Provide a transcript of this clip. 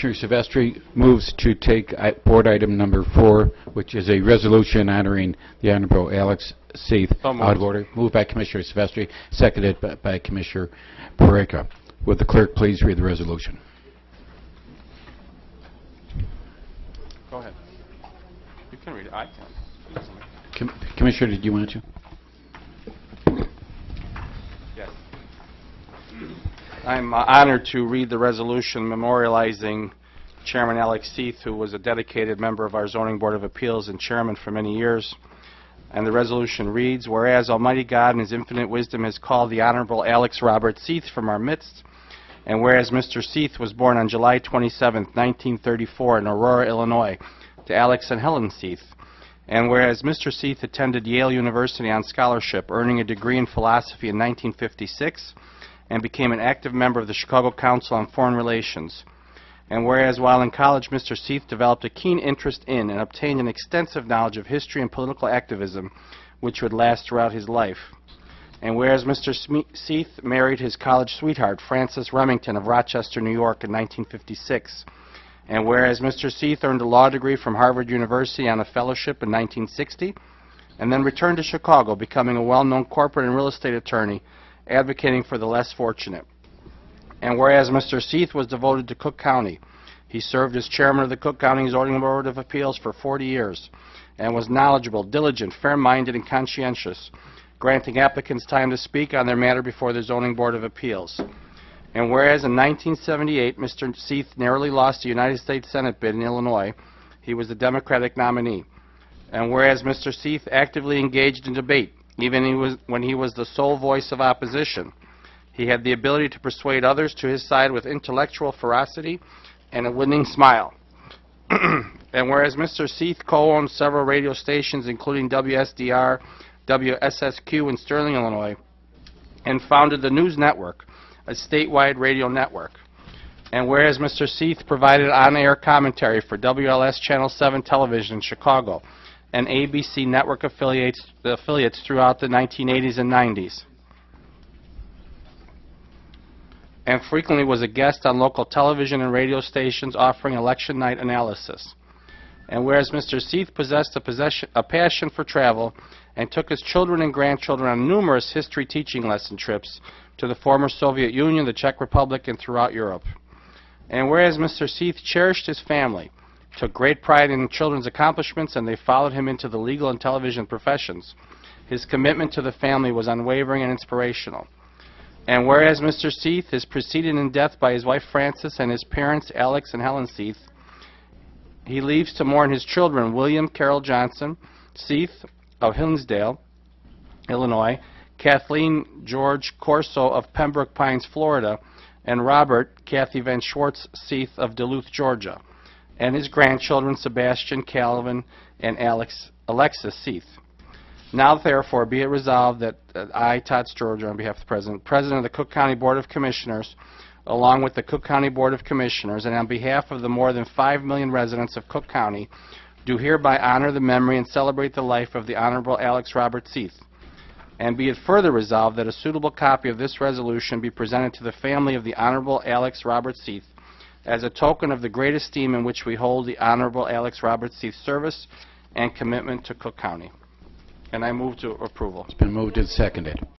Commissioner Silvestri moves to take board item number 4, which is a resolution honoring the Honorable Alex Seith. Out of order. Moved by Commissioner Silvestri, seconded by Commissioner Pareca. Would the clerk please read the resolution? Go ahead. You can read it. I can. Commissioner, did you want to? Yes. I'm honored to read the resolution memorializing Chairman Alex Seith, who was a dedicated member of our Zoning Board of Appeals and chairman for many years. And the resolution reads, whereas Almighty God in His infinite wisdom has called the Honorable Alex Robert Seith from our midst, and whereas Mr. Seith was born on July 27, 1934 in Aurora, Illinois, to Alex and Helen Seith, and whereas Mr. Seith attended Yale University on scholarship, earning a degree in philosophy in 1956, and became an active member of the Chicago Council on Foreign Relations, and whereas while in college Mr. Seith developed a keen interest in and obtained an extensive knowledge of history and political activism which would last throughout his life, and whereas Mr. Seith married his college sweetheart, Frances Remington of Rochester, New York in 1956, and whereas Mr. Seith earned a law degree from Harvard University on a fellowship in 1960, and then returned to Chicago, becoming a well-known corporate and real estate attorney, advocating for the less fortunate. And whereas Mr. Seith was devoted to Cook County, he served as chairman of the Cook County Zoning Board of Appeals for 40 years, and was knowledgeable, diligent, fair-minded, and conscientious, granting applicants time to speak on their matter before the Zoning Board of Appeals. And whereas in 1978, Mr. Seith narrowly lost the United States Senate bid in Illinois, he was the Democratic nominee. And whereas Mr. Seith actively engaged in debate, even when he was the sole voice of opposition, he had the ability to persuade others to his side with intellectual ferocity and a winning smile. And whereas Mr. Seith co-owned several radio stations, including WSDR, WSSQ in Sterling, Illinois, and founded the News Network, a statewide radio network. And whereas Mr. Seith provided on-air commentary for WLS Channel 7 television in Chicago and ABC network affiliates throughout the 1980s and 90s, and frequently was a guest on local television and radio stations offering election night analysis. And whereas Mr. Seith possessed a passion for travel and took his children and grandchildren on numerous history teaching lesson trips to the former Soviet Union, the Czech Republic, and throughout Europe. And whereas Mr. Seith cherished his family, took great pride in children's accomplishments, and they followed him into the legal and television professions, his commitment to the family was unwavering and inspirational. And whereas Mr. Seith is preceded in death by his wife Frances and his parents Alex and Helen Seith, he leaves to mourn his children William Carroll Johnson Seith of Hinsdale, Illinois, Kathleen George Corso of Pembroke Pines, Florida, and Robert Kathy Van Schwartz Seith of Duluth, Georgia, and his grandchildren Sebastian, Calvin, and Alexis Seith. Now, therefore, be it resolved that I, Todd Stroger, on behalf of the President of the Cook County Board of Commissioners, along with the Cook County Board of Commissioners, and on behalf of the more than 5 million residents of Cook County, do hereby honor the memory and celebrate the life of the Honorable Alex Robert Seith. And be it further resolved that a suitable copy of this resolution be presented to the family of the Honorable Alex Robert Seith as a token of the great esteem in which we hold the Honorable Alex Robert Seith's service and commitment to Cook County. And I move to approval. It's been moved and seconded.